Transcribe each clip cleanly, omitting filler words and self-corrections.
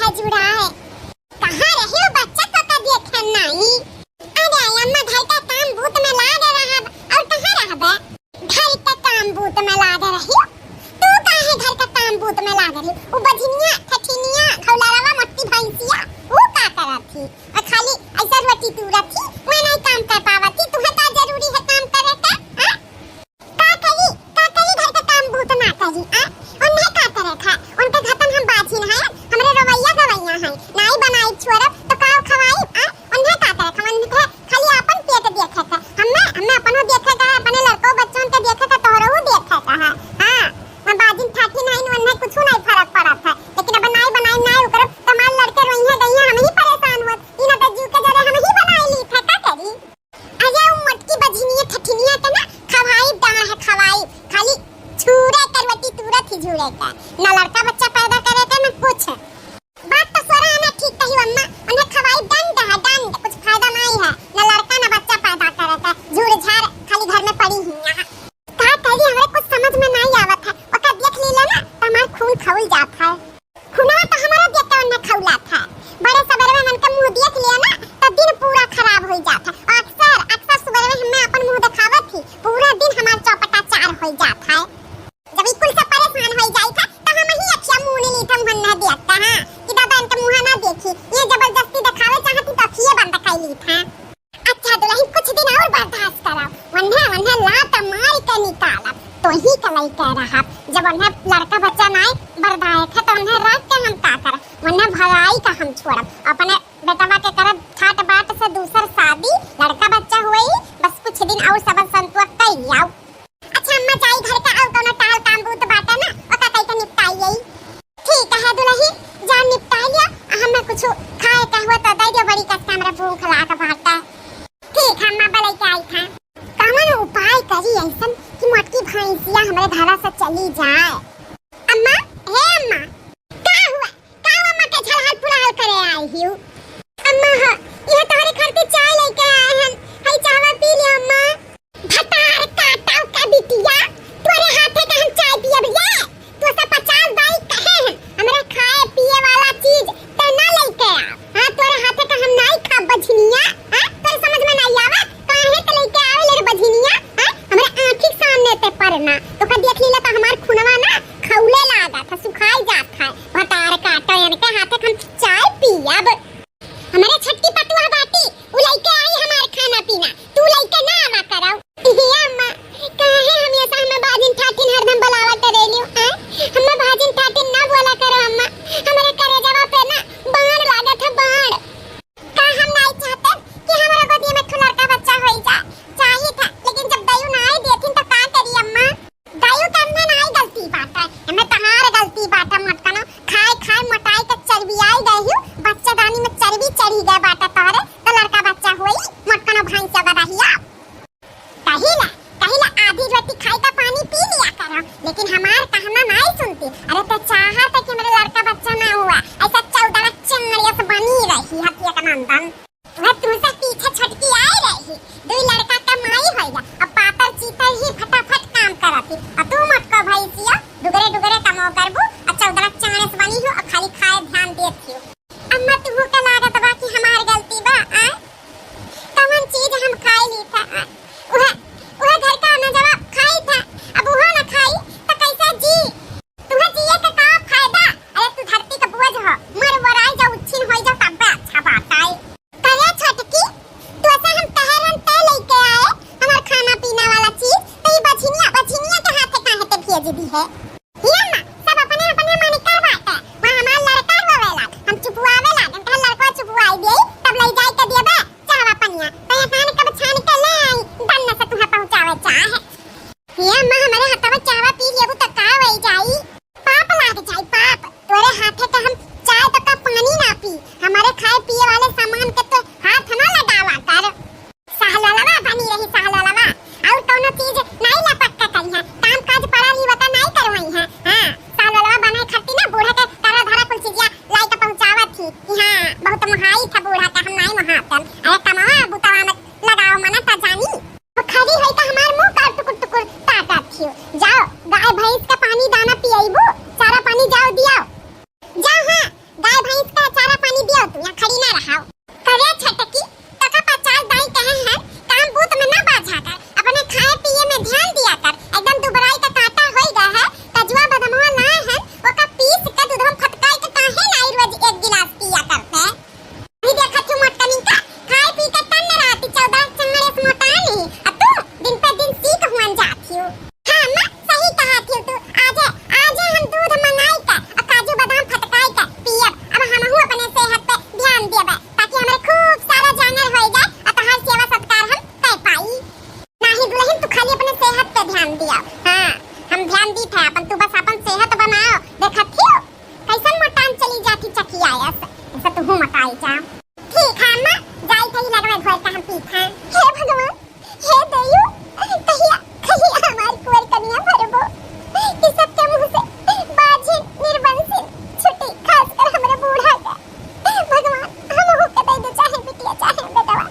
है जुड़ा है। कहाँ रहे हो बच्चा को का देखे नहीं। अरे अम्मा घर का काम भूत में लाग रहा और कहाँ रह बे। घर का काम भूत में लाग रही हो तू काहे घर का काम भूत में लाग रही वो बझनिया ठठिनिया खौलावा मट्टी भैंसिया वो का करत थी और खाली ऐसा रोटी तुरत थी मैं नहीं काम कर पावती तुम्हें का जरूरी है काम करे का का करी घर का काम भूत ना करी और नहीं का करे था उनके घतन हम बाजी ना है हमरे रवैया गवैया है नहीं बनाई छोरब तो का खवाई उन्हें का करे खमन खाली अपन पेट देखे था हमें अपनो देखे का अपने लड़कों बच्चों के देखे का तोहरो देखे का है हां मैं बाजी ठाठी नहीं उन्हें कुछ नहीं फर्क पड़ा था लेकिन अब नहीं बनाई ओकर तमाम लड़के रोइया गईया हम ही परेशान हुआ इना बज्जू के जरे हम ही बनाई ली था का करी अरे वो मटकी बझनिया ठठिनिया के ना खवाई दा है खवाई खाली छुरे करवटी तुरत ही झुरे का ना लड़का बच्चा पैदा करे का ना कुछ बात तो सोरा ना ठीक कही अम्मा उन्हें खवाई दंड है दंड कुछ फायदा नहीं है ना लड़का ना बच्चा पैदा करे का झूर झाड़ खाली घर में पड़ी ही यहां का करी हमरे कुछ समझ में नहीं आवत है ओका देख लीला ना हमार खून खौल जात है खुना तो हमारा देख के उन्हें खौला था बड़े सवेरे में मन का मुंह देख लिया ना तो दिन पूरा खराब हो जाता है अक्सर सवेरे में हमें अपन मुंह दिखावत थी पूरा दिन हमार चौपटा चार हो जाता है जब ई कुल से परेशान हो जाई था तो हम ही अखिया मुंह नहीं थम हन्ना देखता हां कि दादा इनका मुंह ना देखी ये जबरदस्ती दिखावे चाहती तो अखिए बंद कर ली था अच्छा दुल्हन कुछ दिन और बर्दाश्त करो वन्ना लात मार के निकाला तो ही कलाई कह रहा जब उन्हें लड़का बच्चा नहीं बर्दाश्त है तो उन्हें रख के हम का कर वन्ना भगाई का हम छोड़ब अपने बेटवा के करब ठाट बाट से दूसर शादी लड़का बच्चा हुई बस कुछ दिन और सब संतुआ कर लियाओ अच्छा अम्मा जाई घर का और कोनो टाल काम बूत बाटे ना ओका कई के निपटाई गई ठीक है दुल्ही जान निपटाई लिया हमें कुछ खाए का हुआ तो दे दे बड़ी कष्ट हमरा भूख लगा बाटा ठीक है अम्मा बलाई के आई था कौन उपाय करी ऐसन कि मटकी भैंसिया हमरे घरा से चली जाए अम्मा हे अम्मा का अम्मा के झलहल पुलाल करे आई हियो अम्मा ये तुम्हारे घर पे चाय लेके आए हैं हई चावा पी ले अम्मा भटार काटाव का बिटिया तोरे हाथे का हम चाय पियब ले तो से 50 बाई कहे हैं हमरे खाए पिए वाला चीज ते ना लेके आ हां तोरे हाथे का हम नहीं खा बझनिया हां तोरे समझ में नहीं आवा काहे के लेके आवे ले बझनिया हां हमरे आंखी सामने ते परना तो का देख लीला तो हमार खुनवा ना खौले लागा था सुखाई जात था भटार काटा इनके हाथे हम चाय पियब हमारे छट्टी पटुआ बाटी उ लइके आई हमार खाना पीना तू लइके ना आवा कराओ हे अम्मा काहे हमेशा हमें बाजिन ठाटिन हरदम बुलावा करेलियो हमें बाजिन ठाटिन ना बोला करो अम्मा हमारे करेजवा पे ना बाण लागत है बाण का हम नहीं चाहते कि हमारे गोदी में खुलर का बच्चा होई जा चाहिए था लेकिन जब दयु ना आई देथिन तो का करी अम्मा दयु करने ना आई गलती बात है हमें तहार गलती बात है मटकनो खाए मोटाई के चर्बी आई गई बच्चा दानी में चर्बी चढ़ी गए बाटा तोरे तो लड़का बच्चा होई मटकनो भैंस बदहिया कहिला आधी रोटी खाई का पानी पी लिया करो लेकिन हमार कहना नहीं सुनती अरे तो चाहत है कि मेरा लड़का बच्चा ना हुआ ऐसा 14 चंगड़िया से बनी रही हतिया का नंदन वह तुझसे पीछे छटकी आई रही दो लड़का कमाई होइला अब पातर चीतर ही फटाफट काम करती अब तू मटको भैंसिया दुगरे कमो करबू और 14 चंगड़िया से बनी हो और खाली खाए ध्यान देती हो अम्मा तू का लागत बा कि हमार गलती बा कौन चीज हम खाई ली था वह घर का ना जवाब खाई था अब वह ना खाई तो कैसा जी तुम्हें जिए का का फायदा अरे तू धरती का बोझ हो मर वराई जा उछिन होई जा तब अच्छा बात है करे छटकी तू ऐसा हम तहरन ते लेके आए हमार खाना पीना वाला चीज तो ये बछिनिया के हाथे काहे ते भेज दी है ये ना सब अपने मन कर बात है वहां हमार लड़का रोवेला हम चुपवावेला हम लड़का चुपवाई दे तब ले जाए के देबे चावा पनिया तो ये खाने का छान के ले आई दन्ना से तुम्हें पहुंचावे चाहे ये अम्मा हमारे हाथ में चावा पी लेबू त का होई जाई पाप लाग जाई पाप तोरे हाथे का हम चाय तो का पानी ना पी हमारे खाए पिए वाले सामान के तो हाथ ना लगावा कर सहललवा बनी रही सहललवा और कोनो चीज नहीं लपक के करी है काम काज पड़ा ली बता नहीं करवाई है हां सहललवा बनाए खाती ना बूढ़ा के तारा धरा कुल चीजिया लाई के पहुंचावत थी कि हां बहुत महाई था बूढ़ा का हम नहीं महातन अरे कमावा बुतावा में लगाओ मना ता जानी वो खड़ी होई त हमार मुंह का टुकुर ताता थियो जाओ गाय भैंस का पानी दाना पियाइबू सारा पानी जाओ दियाओ जा हां गाय भैंस का जाओ तू यहाँ खड़ी ना रहाओ। करे छटकी तका 50 दाई कहे हैं काम बूत में ना बाझा कर, अपने खाए पिए में ध्यान दिया कर। एकदम दुबराई का काटा होई गा है कजुआ बदमवा ना है ओका पीस के दूधम फटकाई के काहे ना रोज एक गिलास पिया करते। नहीं देखा तू मोटकनी का खाए पी के तन न रहती 14 चंगड़े से मोटा नहीं अब तू दिन पे दिन सीख हुन जाती हो। हां मां सही कहा थी तू। आज हम दूध मंगाई का और काजू बादाम फटकाई का पियब। अब हमहु अपने सेहत पे ध्यान देबे ताकि हमरे खूब सारा जानवर होई जाए और तोहार सेवा सत्कार हम कर पाई। नाही दुल्हन तू खाली अपने सेहत पे ध्यान दिया। हां हम ध्यान दी थे अपन तू बस अपन सेहत बनाओ। देखत थियो कैसन मोटान चली जाती चकी आयस ऐसा तू मोटाई जा। ठीक है मां जाई थई लगवे घोर का हम पीथा। हे भगवान हे दयु कहिया हमार कुंवर कन्या भरबो कि सबके मुंह से बाजी निर्वंशी छुटी खासकर हमरे बूढ़ा का। भगवान हम हो के दे चाहे बिटिया चाहे बेटवा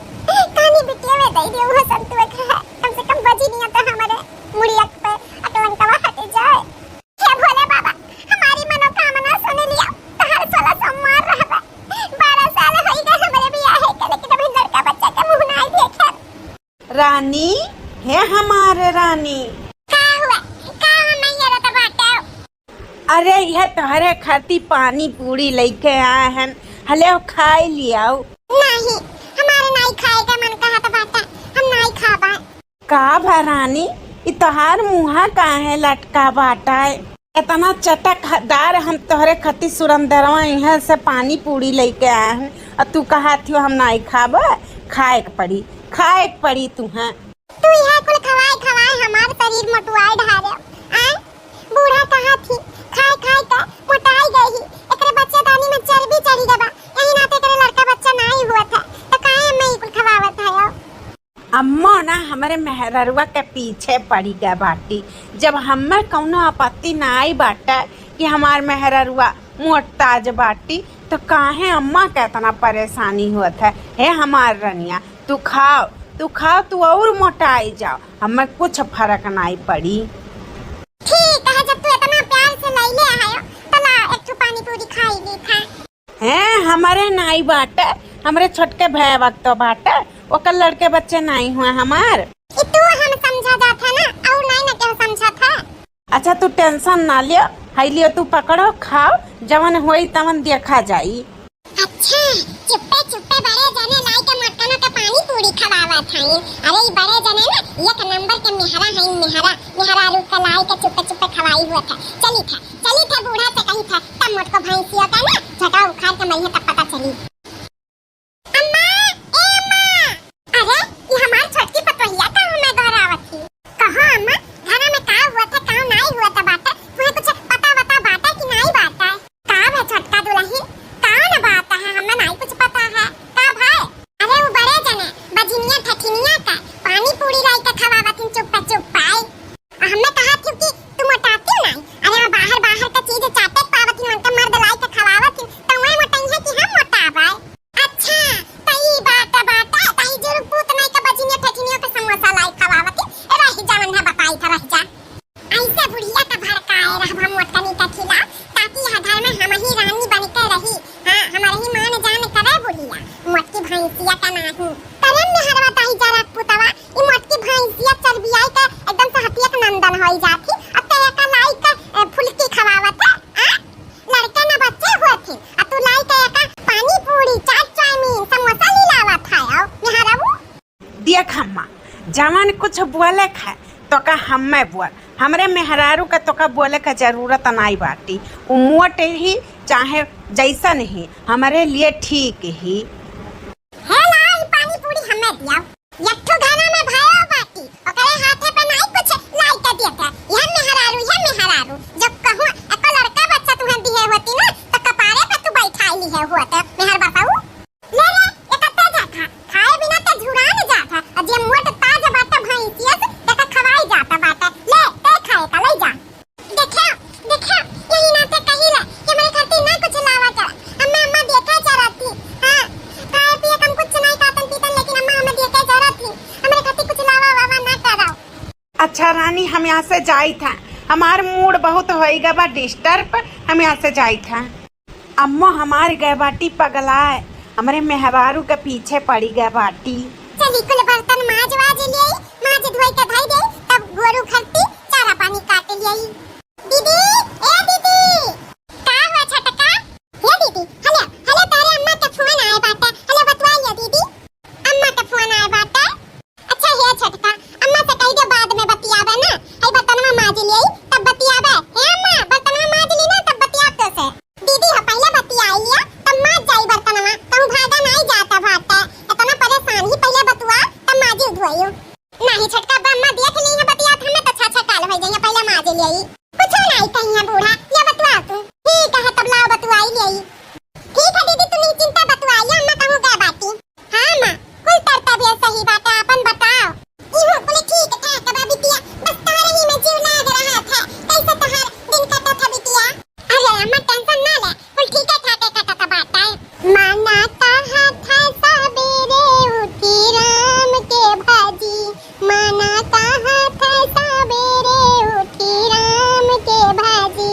कानी बिटिया में दे दे वो संतुए खा कम से कम बजी नहीं तो हमारे मुड़िया पे अकलंकवा हट जाए। हे भोले बाबा हमारी मनोकामना सुन लिया तहर 16 सम्मान रहबा। 12 साल होई गए हमरे बियाह है लेकिन अभी लड़का बच्चा का मुंह नहीं देखा। रानी है हमारे रानी। का हुआ का मैं ये तो बाटा। अरे यह तोहरे खाती पानी पूरी लेके आए हैं हले खाई लियाओ। नहीं हमारे नहीं खाएगा मन कहा तो बाटा हम नहीं खाबा। का भरानी इ तोहार मुहा काहे लटका बाटा है इतना चटकदार। हम तोहरे खाती सुरंदरवा यहाँ से पानी पूरी लेके आए हैं और तू कहा थियो हम नहीं खाबा। खाए के पड़ी तुम्हें। तू यह कुल खवाए हमार शरीर मोटुआई ढारे आ बूढ़ा कहा थी खाए का मोटाई गई। एकरे बच्चे दानी में चर्बी चढ़ी गबा यही नाते करे लड़का बच्चा नहीं हुआ था तो काहे मैं कुल खवावत है। अम्मा ना हमारे मेहररुआ के पीछे पड़ी गए बाटी। जब हमें कौनो आपत्ति ना आई बाटा कि हमार मेहररुआ मोटाज बाटी तो काहे अम्मा के इतना परेशानी होता है। हे हमार रनिया तू खाओ तू और मोटाई जाओ हमें कुछ फर्क नहीं पड़ी। ठीक है जब तू इतना प्यार से लइले आयो तो ला एक ठो पानी पूरी खाई ली था। हैं हमारे नाई बाटे हमारे छोटके भाई वक्त बाटे ओकर लड़के बच्चे नहीं हुए हमार। तू हम समझा जाता ना और नहीं ना क्यों समझा था। अच्छा तू टेंशन ना लियो हाई लियो तू पकड़ो खाओ जवन होई तवन देखा जाई। अच्छा चुप्पे बड़े जने लाई के मटकनों के पानी पूरी खवावा था। अरे ये बड़े जने ना एक नंबर के मेहरा रूप का लाई के चुप्पे खवाई हुआ था। चली था बूढ़ा से कही था तब मुझको भैंसियों का ना झटा उखाड़ के मैं तब पता चली। अम्मा ए अम्मा अरे ये हमार छोटकी पतोहिया का मैं दोहरावत थी। कहो अम्मा घर में का हुआ था का नहीं हुआ था बाटा तुम्हें कुछ पता बाटा कि नहीं बाटा है। का है छोटका दुल्हन का ना बात है हमें नहीं कुछ पता है का भाई। अरे वो बड़े जने बजिनिया ठठिनिया का पानी पूरी लाई के खवावत चुप पाई। हमने कहा थी कि तुम मोटाती नहीं। अरे बाहर का चीज चाटे पावत नहीं उनका मर्द लाई के खवावत तो मैं मोटाई है कि हम मोटाबा। अच्छा तई बाटा तई जरूर पूत नहीं का बजिनिया ठठिनिया के समोसा लाई खवावत रही जावन है बताई था रह जा। ऐसे बुढ़िया का भड़काए रह हम मोटकनी का खिला ताकि यह घर में हम ही रानी बन के रही। हां हमारे ही मान जान करे बुढ़िया मोटकी भैंसिया का नहीं करे में हरवा ताई जरा पुतवा ई मोटकी भैंसिया चर्बियाई का एकदम से हटिया का नंदन होई जाती अब तेरे का लाई का फुलकी खवावत है। लड़के ना बच्चे होते अब तू लाई का पानी पूरी चाट चाउमीन समोसा लीलावत है आओ यहाँ रहू। देख अम्मा जवन कुछ बोले खा तो का हमें बोल हमरे मेहरारू का तो का बोले का जरूरत नहीं बाटी। वो मोट ही चाहे जैसा नहीं हमारे लिए ठीक ही है। लाई पानी पूरी हमें दिया यट्ठो गाना में भायो बाटी ओकरे हाथे पे नहीं कुछ लाई का देता। यह मेहरारू जब कहूं एको लड़का बच्चा तुम्हें दिए होती ना तो कपारे पे तू बैठाई ली है हुआ तो मेहर बताऊ ले एकत्ते जाता खाए बिना तो झुरा न जाता और जे मोट ताजा बाटा भैंसिया से तक खवाई जाता बाटा ले ते खाए का ले जा। देखा यही नाते कही ले कि मेरे खाती ना कुछ लावा कर अम्मा देखा चराती। हां खाए पिए कम कुछ नहीं खातन पीतन लेकिन अम्मा हमें देखा चराती हमारे खाती कुछ लावा वावा ना कराओ। अच्छा रानी हम यहाँ से जाई था हमार मूड बहुत होएगा बा डिस्टर्ब हम यहाँ से जाई था। अम्मा हमारे गए बाटी पगलाए, हमारे मेहरारू के पीछे पड़ी गए बाटी। चली कुल बर्तन माज वाज ले आई, माज धोई के धई दे, तब गोरू खरती चारा पानी काट ले आई। दीदी, ए दीदी, का हुआ छटका? हे दीदी, हेलो हेलो, तारे अम्मा के फोन आए बाटा, हेलो बतवा लिया दीदी, अम्मा के फोन आए बाटा। अच्छा हे छटका, अम्मा से कह दे बाद में बतियावे ना, ए बर्तनवा माज ले आई तब बतियावे। हे अम्मा, बर्तनवा माज ली ना तब बतियाब तो से। दीदी ह पहले बतिया लिया तब माज जाई बर्तनवा, कहूं भागा नहीं जाता भाटा, इतना परेशान ही पहले बतवा तब माजी धोइयो। नहीं छटका, अम्मा देख ली है बतिया, हमें तो छा काल हो जाइए, पहले माज ले आई। कुछ नहीं कहिया बूढ़ा, ये बतवा तू। ठीक है तब लाओ बतवाई ले आई। ठीक है दीदी, तू चिंता बतवाइए, अम्मा कहूं गए बाटी। हां मां, कुल तरतबियत सही बात है, अपन बताओ। इहो बोले ठीक है कबा बिटिया, बस तारे ही में जीव लाग रहा था, कैसे तहार दिन कटा था बिटिया? अरे अम्मा टेंशन ना ले, कुल ठीक है ठाके कटा था बात है। माना कहा था सबेरे उठी राम के भाजी, माना कहा था सबेरे उठी राम के भाजी।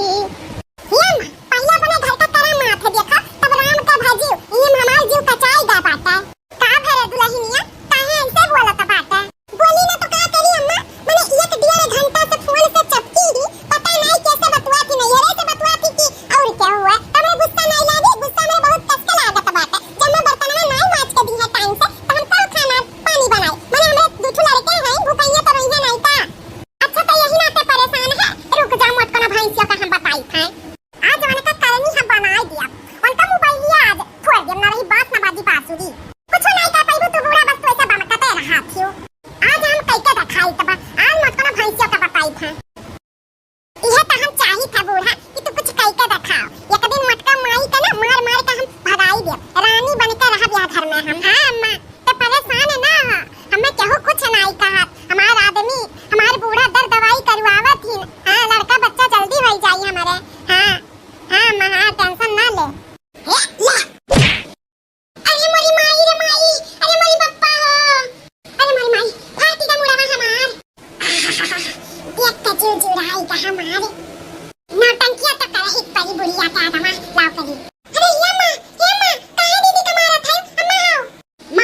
ये मां, पहले अपने घर का तारा माथ देखा तब राम का भाजी, ये हमार जीव कचाई गा बाटा। का भरे दुल्हनिया, काहे ऐसे बोलत बाटा? बोली ना तो का करी अम्मा, मैंने एक डेढ़ घंटा से फोन से चपकी ही, पता नहीं कैसे बतवाती नहीं, हेरे से बतवाती की और क्या हुआ? तमने गुस्सा नहीं लागी, गुस्सा में बहुत कस के लागत बाटा। जब मैं बर्तन में नहीं माज के दी है टाइम से, तो हम कब खाना पानी बनाई? मैंने हमें दूठू लड़के हैं, भूखइया तो रहिए नहीं ता। अच्छा तो यही नाते परेशान है, रुक जा मत को ना भैंसियों का हम बताई था। आज वाले का करनी हम बनाई दिया, उनका मोबाइल लिया आज छोड़ दिया, ना रही बात ना बाजी पासुदी, कुछ नहीं कर पाई तू बुरा, बस तो ऐसा बमकते रहा थियो। आज हम कैके रखाई तब, आज मत को ना भैंसियों का बताई था। यह तो हम चाही था बूढ़ा कि तू कुछ कैके रखाओ, एक दिन मटका माई का ना मार मार के हम भगाई दे, रानी बनके रह बिया घर में हम। हां अम्मा, तो परेशान ना हो, हमें केहू कुछ नहीं कहा, हमार आदमी हमार बूढ़ा दर दवाई करवावत ही। हां लड़का बच्चा जल्दी हो जाई हमारे। हां हां अम्मा, हां टेंशन ना ले। हे ले, अरे मोरी माई रे माई, अरे मोरी पप्पा हो, अरे मोरी माई फाटी का मुड़ावा हमार। देख के जीव जुड़ाई का हमारे नौटंकिया तो करे एक परी बुढ़िया का आदमा लाओ करी। अरे ये मां काहे दीदी का मारत है? अम्मा आओ,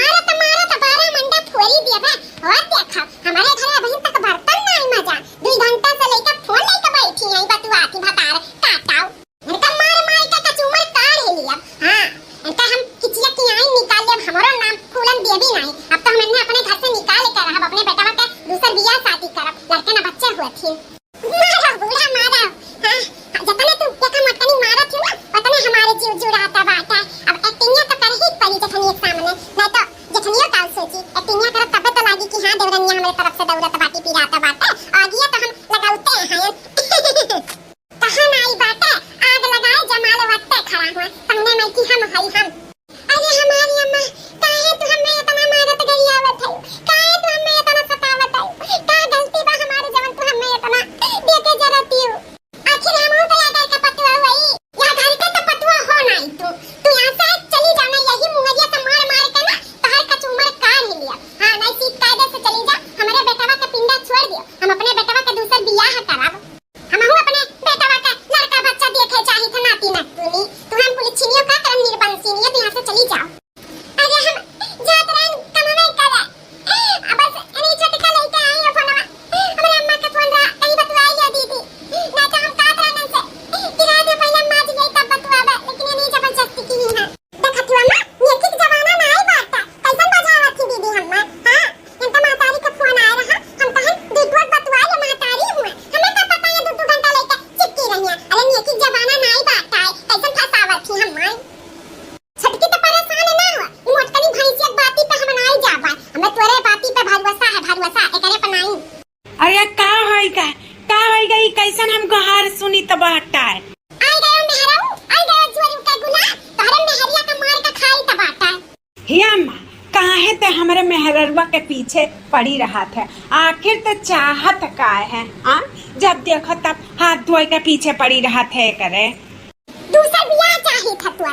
मारत बारा मंडा फोड़ी दिया बे। और देखा हमारे घर अभी तक बर्तन नहीं मजा, 2 घंटा से लेकर फोन लेकर बैठी है, बतवाती भतार काटाओ, इनका मार का कचूमर काढ़ ही लिया। हां इनका हम किचिया की आइन निकाल ले, हमारा नाम फूलन दे भी नहीं, अब तो हमने अपने घर से निकाल के रहा, अपने बेटा का दूसर बियाह शादी करब, लड़के ना बच्चे हुए थे। मारो बूढ़ा मारो, हां जतने तू देखा मटनी मारत थी ना, उतने हमारे जीव जुड़ाता बाटा। अब एक्टिंग तो कर ही पड़ी जखनी एक सामने, नहीं तो जखनियो काल सोची एक्टिंग कर तब तो लागी कि हां देवरनिया हमारे तरफ से दौलत बाटी पिराता बाटा, आग ये तो हम लगाउते हैं। कहां नहीं बाटा, आग लगाए जमाल वत्ते खड़ा हुआ, संगने में कि हम हई हम। अरे हमारी अम्मा काहे तू हमें इतना मारत गई आवत है, काहे तू हमें इतना सतावत है, का गलती बा हमारे जवन तू हमें इतना देके जरती हो? आखिर हम तो या घर का पटुआ हुई, या घर का तो पटुआ हो नहीं, तू यहां से चली जाना, यही मुंगरिया से मार मार के ना तहर कचूमर काढ़ ही लिया। हां नहीं सीत कायदे से चली जा, हमारे बेटवा का पिंडा छोड़ दियो, हम अपने बेटवा का दूसर बियाह कराब, हम अपने बेटवा का लड़का बच्चा देखे चाही था नाती नतुनी, तू हम पुलिछनियो का करम निर्बंसिनियो यहां से चली जाओ। अरे हम जात रहन कमवे करे, अब बस अरे छटका लेके आई हो फोनवा, हमारे अम्मा का फोन रहा, कहीं बतवाई है दीदी, ना तो हम काट रहन से गिरा दे, पहले माज गई तब बतवावे, लेकिन ये नहीं जबरदस्ती की है। देखत हुआ मां, ये किस जमाना में आई बात है, कैसन बजावत थी दीदी हम। हां इनका महतारी का फोन आया रहा, हम कहन दूध बतवा ले महतारी हुए, हमें क्या पता है 2 घंटा लेके चिपकी रही है। अरे ये किस जमाना में आई बात है, कैसन फसावत थी हम। छटकी तो परेशान ना हो, ई मोटकनी भैंसिया बाती पे हम नहीं जा पाए, हमें तोरे बाती पे भरवसा है, भरवसा एकरे पे नहीं। अरे का होई गई कैसन हम गहार सुनी तो बाटा है। आई गयो मेहराऊ, आई गयो जोरू का गुला, तोरे मेहरिया का मार का खाई त बाटा। हे अम्मा काहे ते हमारे मेहररुआ के पीछे पड़ी रहा था, आखिर ते चाहत का है? हां जब देखो तब हाथ धोए के पीछे पड़ी रहा थे करे। दूसर बियाह चाही था तोर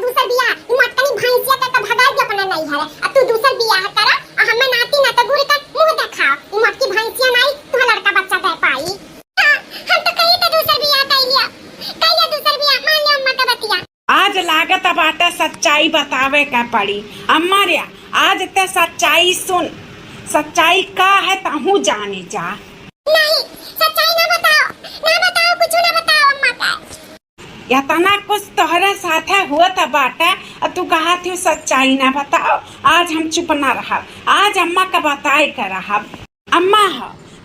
दूसर बियाह, ई मोटकनी भैंसिया का भगा दे अपना नहीं है, अब तू दूसर बियाह करा और हमें नाती ना तो गुड़ का मुंह दिखाओ, ई मोटकी भैंसिया नहीं तू लड़का बच्चा दे पाई। हम तो कही तो दूसर बियाह कर लिया दूसर बियाह, मान लिया अम्मा का बतिया। आज सच्चाई बतावे के पड़ी। अम्मा रे आज ते सच्चाई सुन, सच्चाई का है तहू जाने जा। नहीं, सच्चाई ना बताओ कुछ ना बताओ अम्मा का। इतना कुछ तोहरे साथे हुआ था बाटे और तू कहा थी सच्चाई ना बताओ। आज हम चुप ना रहा, आज अम्मा का बताए कर रहा। अम्मा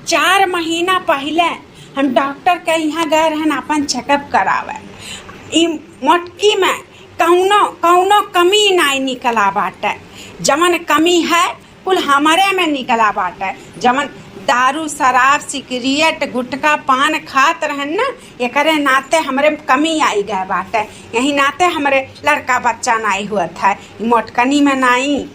4 महीना पहले हम डॉक्टर के यहाँ गए रहन अपन चेकअप करावे। ई मोटकी में कौनो कमी नहीं निकला बाटे। जमन कमी है कुल हमारे में निकला बाटे। जमन दारू शराब सिगरेट गुटखा पान खात रहन ना, एकरे नाते हमरे कमी आई गए बाटे। यही नाते हमरे लड़का बच्चा नहीं हुआ था। मोटकनी में नहीं।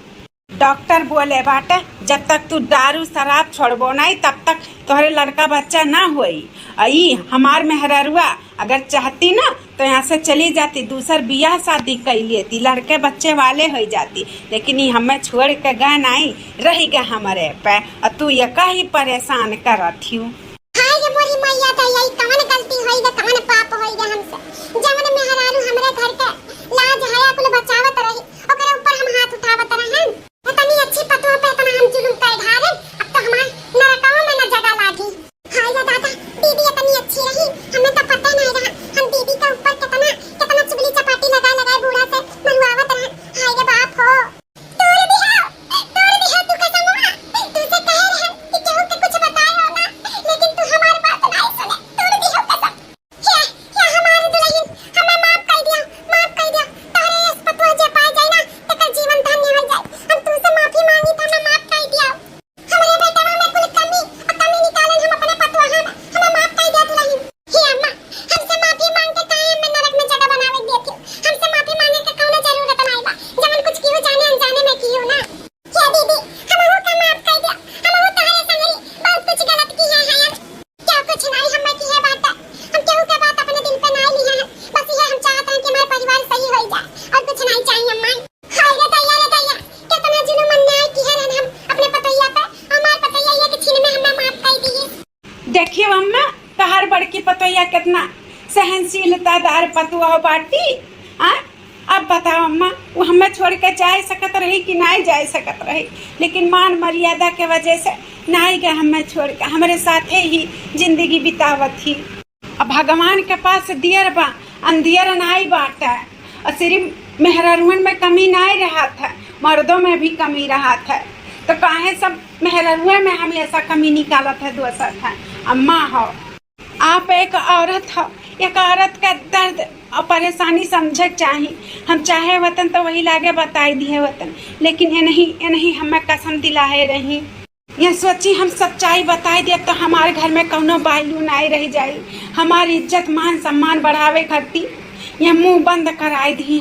डॉक्टर बोले बाटे जब तक तू दारू शराब छोड़बो नहीं तब तक तोहरे लड़का बच्चा ना होई। आई हमार मेहररुआ अगर चाहती ना तो यहाँ से चली जाती, दूसर बियाह शादी कर लेती, लड़के बच्चे वाले हो जाती। लेकिन ये हमें छोड़ के गए नहीं, रही गए हमारे पे और तू ये का ही परेशान करत हूँ। हाय रे मोरी मैया दा, यही कवन गलती होई दा, कवन पाप होई दा हमसे। जवन मेहरारू हमरे घर के लाज हया कुल बचावत रही, ओकरे ऊपर हम हाथ उठावत रहन। इतनी अच्छी पतों पे इतना हम जुल्म कर ढारे, अब तो हमार नरकवा में न जगह लागी। हाय रे दादा, दीदी इतनी अच्छी रही, हमें तो पता नहीं रहा। हम दीदी के ऊपर कितना चुगली चपाटी लगा बूढ़ा से मरवावत रहन। हाय रे बाप हो, तोड़ दिया तू कसम हुआ। तुझसे कहे रहन कि केहू के कुछ बतायो ना, लेकिन तू हमारी बात नहीं सुने। तोड़ दिया कसम। या हमारी दुल्हन हमें माफ कर दिया। तारे इस पतवा जे पाए जाए ना तकर जीवन धन्य हो जाए। हम तुझसे माफी मांगी तो हमें माफ कर दिया। हमारे बेटा में कुल कमी निकालन हम अपने पतवा हमें माफ कर दिया दुल्हन। हे अम्मा, हमसे माफी मांग के काहे हमें नरक में जगह बनावे देती। हमसे माफी मांगे के कौनो जरूरत नहीं बा। जवन कुछ कियो जाने अनजाने में कियो ना। हे दीदी, हमहु का माफ कर दिया। हमहु तारे संगरी बहुत कुछ गलत की है यार। क्या कुछ नहीं हमें की है बात। हम केहू के बात अपने दिल पे नहीं लिया है। बस ये हम चाहते हैं कि हमारा परिवार सही हो जाए और कुछ नहीं चाहिए अम्मा। हाय रे दैया, कितना जुल्म अन्याय की है हम अपने पतैया पे। हमार पतैया ये के छीन में हमें माफ कर दिए। देखियो अम्मा तहार बड़की पतोया कितना सहनशीलतादार पतुआ हो बाटी। अब बताओ अम्मा, वो हमें छोड़ के जा सकत रही कि नहीं जा सकत रही, लेकिन मान मर्यादा के वजह से नहीं गए हमें छोड़ के, हमारे साथे ही जिंदगी बितावत थी। अब भगवान के पास दियर बा, अंधियर नहीं बाटा। और सिर्फ मेहररुअन में कमी नहीं रहा था, मर्दों में भी कमी रहा था। तो काहे सब मेहररुआ में हमेशा कमी निकालत है दोसर था। अम्मा हो, आप एक औरत हो, एक औरत का दर्द और परेशानी समझे चाहिए। हम चाहे वतन तो वही लागे बताई दिए वतन, लेकिन ये नहीं हमें कसम दिलाए रही। ये सोची हम सच्चाई बताई दे तो हमारे घर में कौनो बायलू नहीं रह जाई। हमारी इज्जत मान सम्मान बढ़ावे खातिर ये मुंह बंद कराई दी।